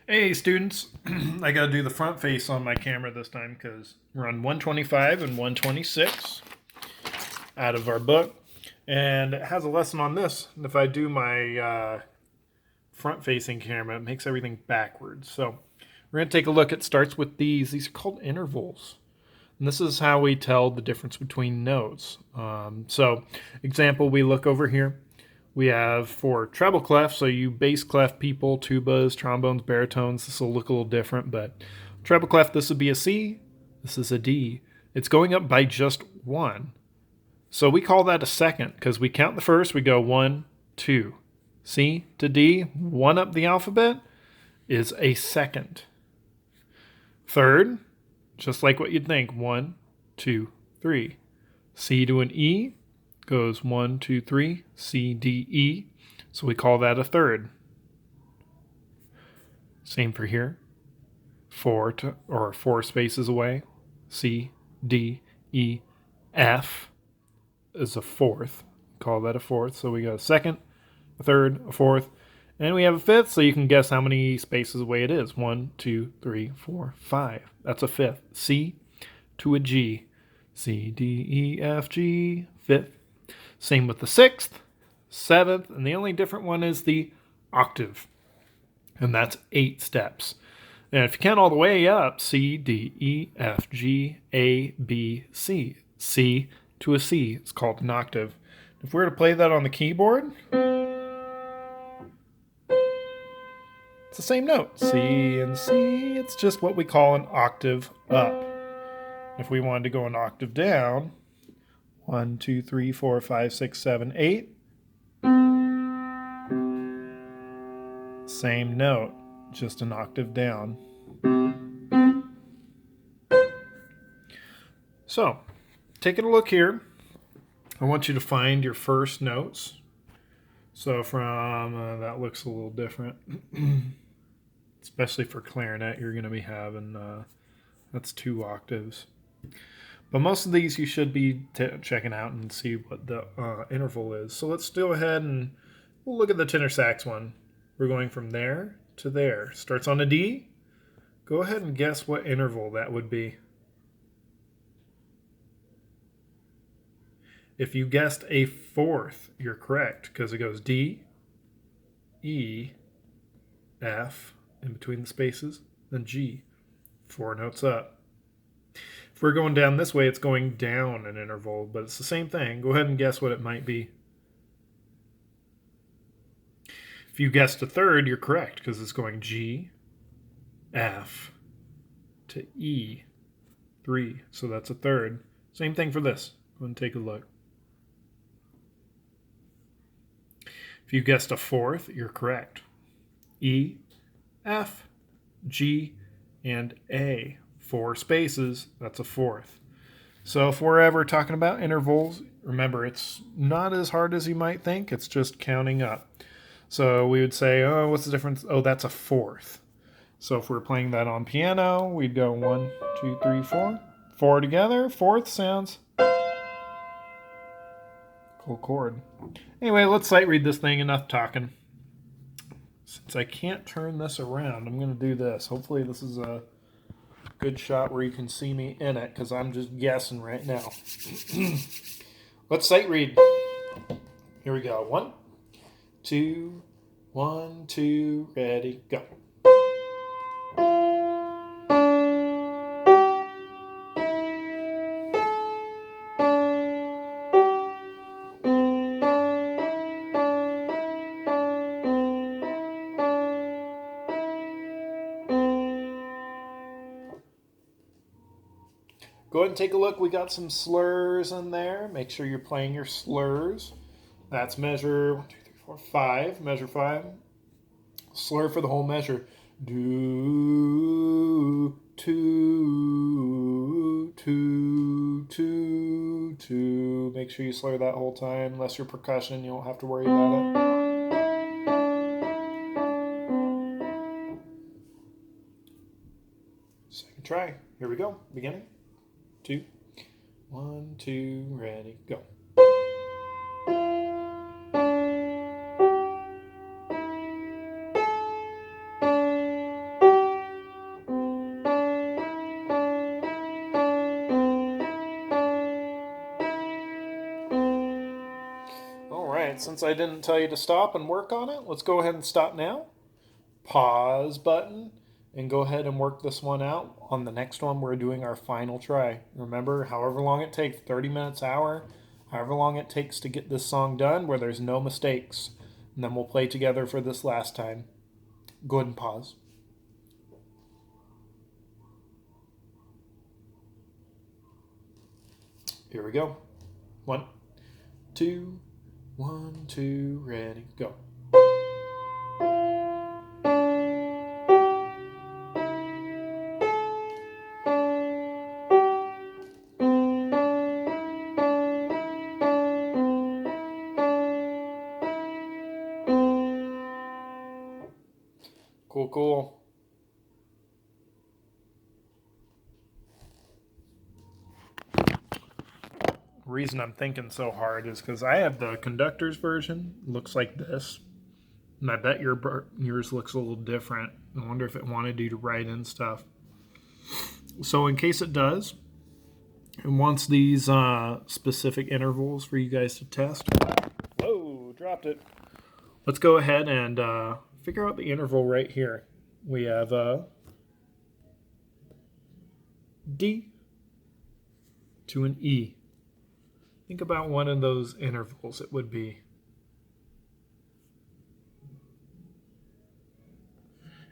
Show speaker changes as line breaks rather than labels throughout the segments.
Hey students, I gotta do the front face on my camera this time because we're on 125 and 126 out of our book. And it has a lesson on this. If I do my front facing camera, it makes everything backwards. So we're gonna take a look. It starts with these. These are called intervals. And this is how we tell the difference between notes. So example, we look over here. We have for treble clef, so you bass clef people, tubas, trombones, baritones, this will look a little different, but treble clef, this would be a C, this is a D. It's going up by just one. So we call that a second because we count the first, we go 1, 2. C to D, one up the alphabet is a second. Third, just like what you'd think, 1, 2, 3. C to an E, goes 1, 2, 3, C, D, E. So we call that a third. Same for here. 4 spaces away. C, D, E, F is a fourth. Call that a fourth. So we got a second, a third, a fourth, and we have a fifth. So you can guess how many spaces away it is. 1, 2, 3, 4, 5. That's a fifth. C to a G. C, D, E, F, G, fifth. Same with the sixth, seventh, and the only different one is the octave. And that's 8 steps. And if you count all the way up, C, D, E, F, G, A, B, C. C to a C is called an octave. If we were to play that on the keyboard, it's the same note. C and C, it's just what we call an octave up. If we wanted to go an octave down, 1, 2, 3, 4, 5, 6, 7, 8. Same note, just an octave down. So, taking a look here, I want you to find your first notes. So from, that looks a little different. Especially for clarinet, you're going to be having, that's 2 octaves. But most of these you should be checking out and see what the interval is. So let's go ahead and we'll look at the tenor sax one. We're going from there to there. Starts on a D. Go ahead and guess what interval that would be. If you guessed a fourth, you're correct because it goes D, E, F, in between the spaces, then G. 4 notes up. If we're going down this way, it's going down an interval, but it's the same thing. Go ahead and guess what it might be. If you guessed a third, you're correct because it's going G, F to E, 3. So that's a third. Same thing for this. Go and take a look. If you guessed a fourth, you're correct. E, F, G, and A. 4 spaces, that's a fourth. So if we're ever talking about intervals, remember it's not as hard as you might think. It's just counting up. So we would say, oh, what's the difference? Oh, that's a fourth. So if we're playing that on piano, we'd go 1, 2, 3, 4. 4 together, fourth sounds. Cool chord. Anyway, let's sight read this thing. Enough talking. Since I can't turn this around, I'm going to do this. Hopefully this is a good shot where you can see me in it because I'm just guessing right now. Let's sight read. Here we go. 1, 2, 1, 2, ready, go. Go ahead and take a look. We got some slurs in there. Make sure you're playing your slurs. That's measure 1, 2, 3, 4, 5. Measure 5. Slur for the whole measure. Do, two, two, two, two. Make sure you slur that whole time. Unless you're percussion, you won't have to worry about it. Second try. Here we go. Beginning. 2, 1, 2, ready, go. since I didn't tell you to stop and work on it, let's go ahead and stop now. Pause button, and go ahead and work this one out. On the next one, we're doing our final try. Remember, however long it takes, 30 minutes, hour, however long it takes to get this song done where there's no mistakes. And then we'll play together for this last time. Go ahead and pause. Here we go. 1, 2, 1, 2, ready, go. Cool, cool. The reason I'm thinking so hard is because I have the conductor's version. It looks like this. And I bet yours looks a little different. I wonder if it wanted you to write in stuff. So in case it does, it wants these specific intervals for you guys to test. Whoa, dropped it. Let's go ahead and figure out the interval right here. We have D to an E. Think about one of those intervals. It would be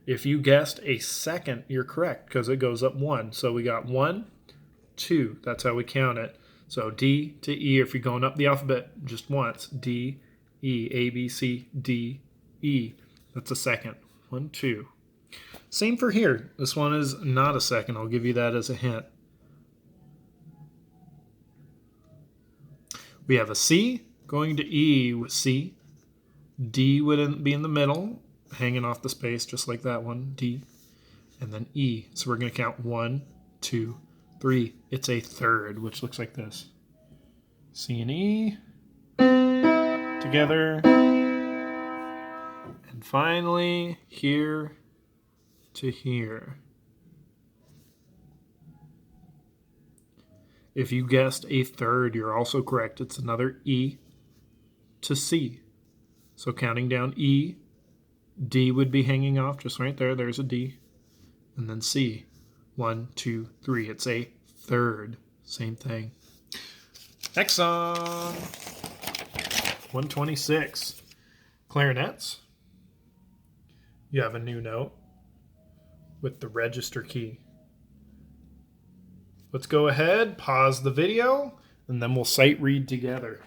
if you guessed a second, you're correct because it goes up 1. So we got 1, 2. That's how we count it. So D to E, if you're going up the alphabet just once, D, E, A, B, C, D, E. That's a second. 1, 2. Same for here. This one is not a second. I'll give you that as a hint. We have a C going to E with C. D would be in the middle, hanging off the space just like that one, D. And then E. So we're going to count 1, 2, 3. It's a third, which looks like this. C and E together. And finally, here to here. If you guessed a third, you're also correct. It's another E to C. So counting down E, D would be hanging off just right there. There's a D. And then C. 1, 2, 3. It's a third. Same thing. Next song. 126. Clarinets. You have a new note with the register key. Let's go ahead, pause the video, and then we'll sight read together.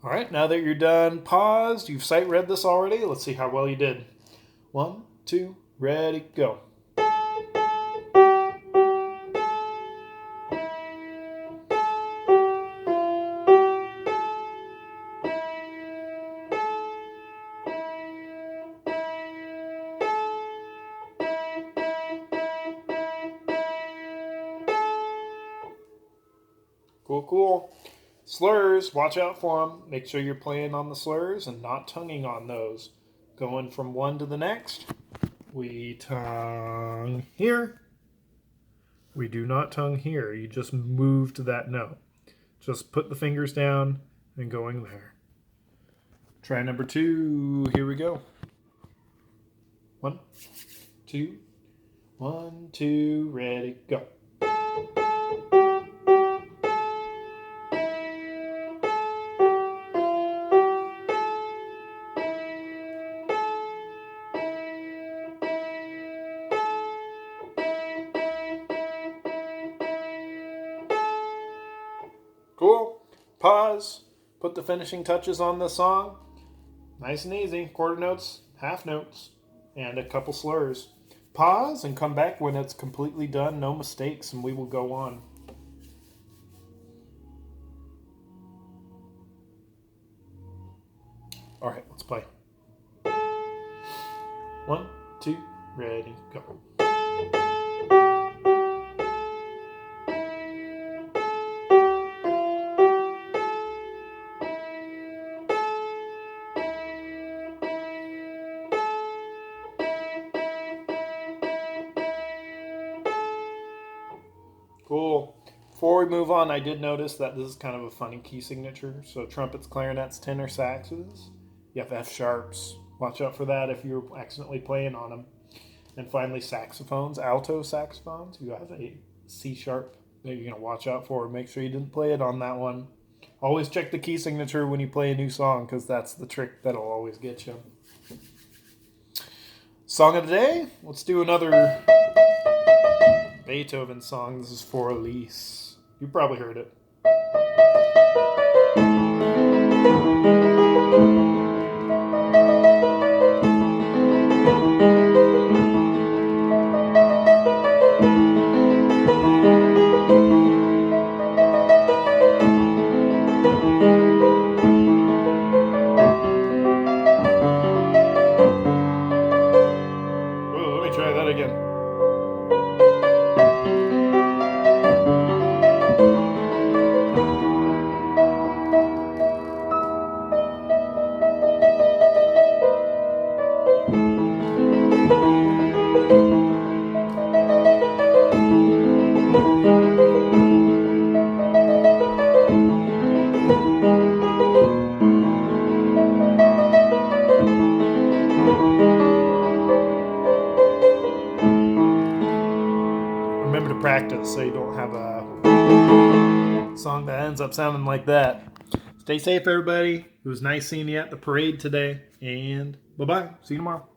All right, now that you're done paused, you've sight read this already. Let's see how well you did. 1, 2, ready, go. Cool, cool. Slurs, watch out for them. Make sure you're playing on the slurs and not tonguing on those. Going from one to the next, we tongue here. We do not tongue here. You just move to that note. Just put the fingers down and going there. Try number 2. Here we go. 1, 2, 1, 2, ready, go. Cool. Pause. Put the finishing touches on the song. Nice and easy. Quarter notes, half notes, and a couple slurs. Pause and come back when it's completely done. No mistakes, and we will go on. All right, let's play. 1, 2, ready, go. Cool. Before we move on, I did notice that this is kind of a funny key signature. So trumpets, clarinets, tenor saxes. You have F sharps. Watch out for that if you're accidentally playing on them. And finally, saxophones, alto saxophones. You have a C sharp that you're going to watch out for. Make sure you didn't play it on that one. Always check the key signature when you play a new song, because that's the trick that'll always get you. Song of the day. Let's do another Beethoven song. This is for Elise. You probably heard it. Oh, let me try that again. Remember to practice so you don't have a song that ends up sounding like that. Stay safe, everybody. It was nice seeing you at the parade today. And bye-bye. See you tomorrow.